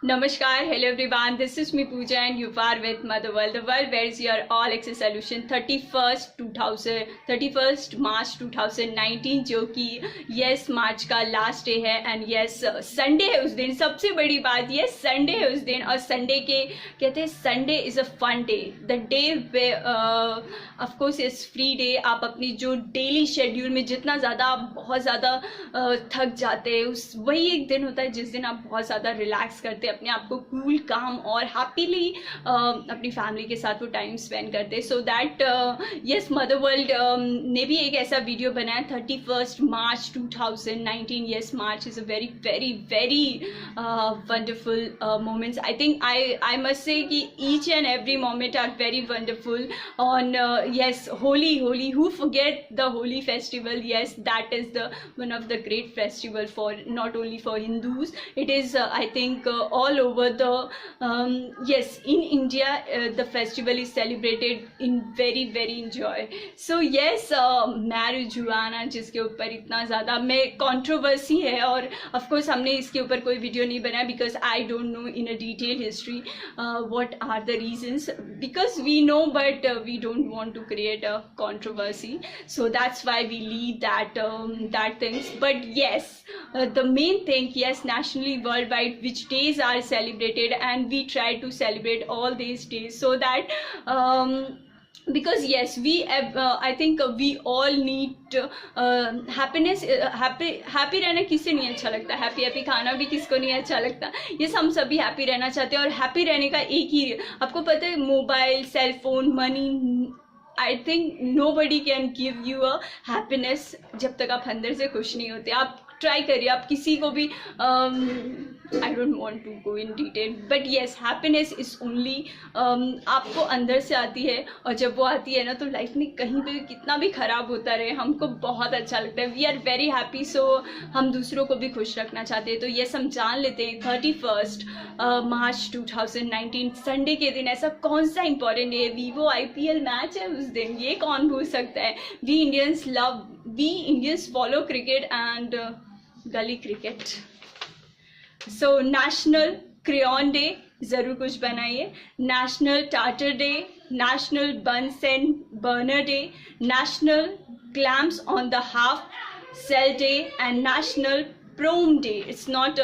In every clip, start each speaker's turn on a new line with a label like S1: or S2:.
S1: Namaskar, hello everyone. This is me Pooja and you are with MotherWorld, the world where is your all access solution. 31st March 2019 जो कि yes मार्च का last day है and yes Sunday है उस दिन. सबसे बड़ी बात ये संडे है उस दिन और संडे के कहते हैं Sunday is a fun day, the day way of course is free day. आप अपनी जो डेली शेड्यूल में जितना ज़्यादा आप बहुत ज़्यादा थक जाते हैं उस वही एक दिन होता है जिस दिन आप बहुत ज़्यादा रिलैक्स करते हैं, अपने आप को कूल काम और हैप्पीली अपनी फैमिली के साथ वो टाइम स्पेंड करते हैं. So that yes mother world ने भी एक ऐसा वीडियो बनाया 31st March 2019. Yes March is a very very very wonderful moments. I think I must say कि each and every moment are very wonderful on yes holy who forget the holy festival. Yes, that is the one of the great festival for not only for Hindus, it is I think all over the yes in India the festival is celebrated in very enjoy. So yes marijuana जिसके ऊपर इतना ज़्यादा में controversy है और of course हमने इसके ऊपर कोई वीडियो नहीं बनाया because I don't know in a detailed history what are the reasons, because we know but we don't want to create a controversy, so that's why we leave that things. But yes the main thing, yes, nationally worldwide which days are celebrated and we try to celebrate all these days so that because yes we I think we all need happiness. happy रहना किसे नहीं अच्छा लगता, happy खाना भी किसको नहीं अच्छा लगता. ये हम सभी हैप्पी रहना चाहते हैं और हैप्पी रहने का एक ही, आपको पता है, mobile, cell phone, money, I think nobody can give you a happiness जब तक आप अंदर से खुश नहीं होते. आप ट्राई करिए, आप किसी को भी I don't want to go in detail but yes happiness is only आपको अंदर से आती है और जब वो आती है ना तो लाइफ में कहीं पे कितना भी ख़राब होता रहे हमको बहुत अच्छा लगता है. वी आर वेरी हैप्पी, सो हम दूसरों को भी खुश रखना चाहते हैं. तो येस हम जान लेते हैं 31st मार्च 2019 संडे के दिन ऐसा कौन सा इंपॉर्टेंट डे है. वीवो IPL मैच है उस दिन, ये कौन भूल सकता है. We Indians follow cricket and gully cricket. So national crayon day ज़रूर कुछ बनाइए, national tater day, national Bunsen burner day, national clams on the half shell day and national prom day. It's not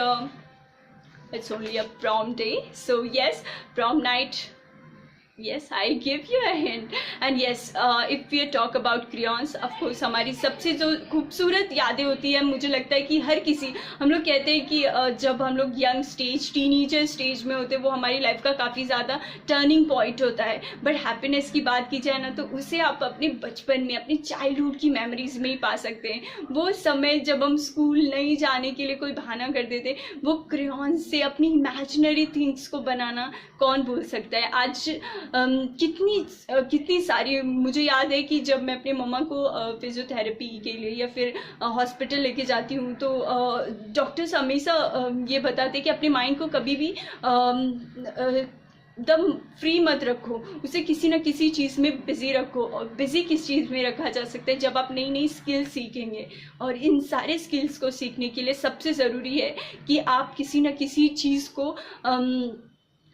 S1: it's only a prom day. So yes, prom night. Yes, I give you a hint. And yes, if we talk about crayons, of course हमारी सबसे जो खूबसूरत यादें होती है, मुझे लगता है कि हर किसी, हम लोग कहते हैं कि जब हम लोग यंग स्टेज, टीनेजर स्टेज में होते हैं वो हमारी लाइफ का काफ़ी ज़्यादा टर्निंग पॉइंट होता है. बट हैप्पीनेस की बात की जाए ना तो उसे आप अपने बचपन में, अपनी चाइल्डहुड की मेमोरीज में ही पा सकते हैं. वो समय जब हम स्कूल नहीं जाने के लिए कोई बहाना करते थे, वो क्रेयॉन से अपनी इमेजिनरी थिंग्स को बनाना कौन भूल सकता है. आज कितनी सारी, मुझे याद है कि जब मैं अपनी मम्मा को फिजियोथेरेपी के लिए या फिर हॉस्पिटल लेके जाती हूँ तो डॉक्टर्स हमेशा ये बताते कि अपने माइंड को कभी भी दम फ्री मत रखो, उसे किसी ना किसी चीज़ में बिज़ी रखो. और बिज़ी किस चीज़ में रखा जा सकता है, जब आप नई नई स्किल्स सीखेंगे. और इन सारे स्किल्स को सीखने के लिए सबसे ज़रूरी है कि आप किसी ना किसी चीज़ को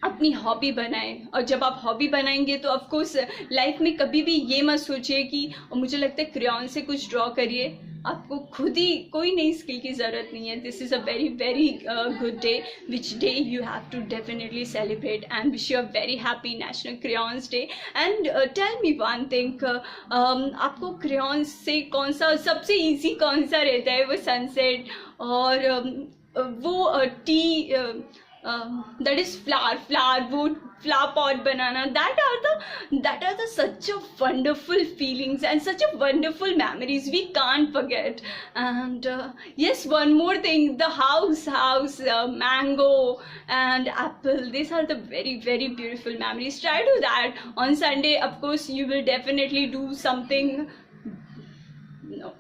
S1: अपनी हॉबी बनाएं. और जब आप हॉबी बनाएंगे तो ऑफ कोर्स लाइफ में कभी भी ये मत सोचिए कि, और मुझे लगता है क्रेयॉन से कुछ ड्रॉ करिए, आपको खुद ही कोई नई स्किल की ज़रूरत नहीं है. This is a very very good day which day you have to definitely celebrate and wish you a very happy national crayons day. And tell me one thing, आपको क्रेयॉन्स से कौन सा सबसे ईजी कौन सा रहता है? वो सनसेट और वो टी that is flower, वो flower pot banana, that are the such a wonderful feelings and such a wonderful memories we can't forget. And yes, one more thing, the house, mango and apple, these are the very very beautiful memories. Try to do that on Sunday. Of course you will definitely do something. No,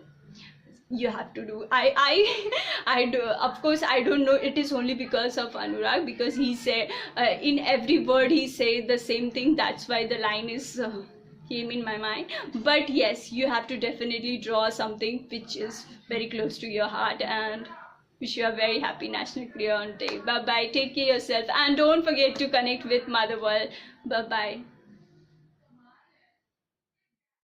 S1: you have to do. I do. Of course I don't know, it is only because of Anurag, because he say in every word he say the same thing, that's why the line is came in my mind. But yes, you have to definitely draw something which is very close to your heart. And Wish you a very happy National Crayon Day. Bye bye. Take care of yourself and don't forget to connect with MotherWorld. Bye bye.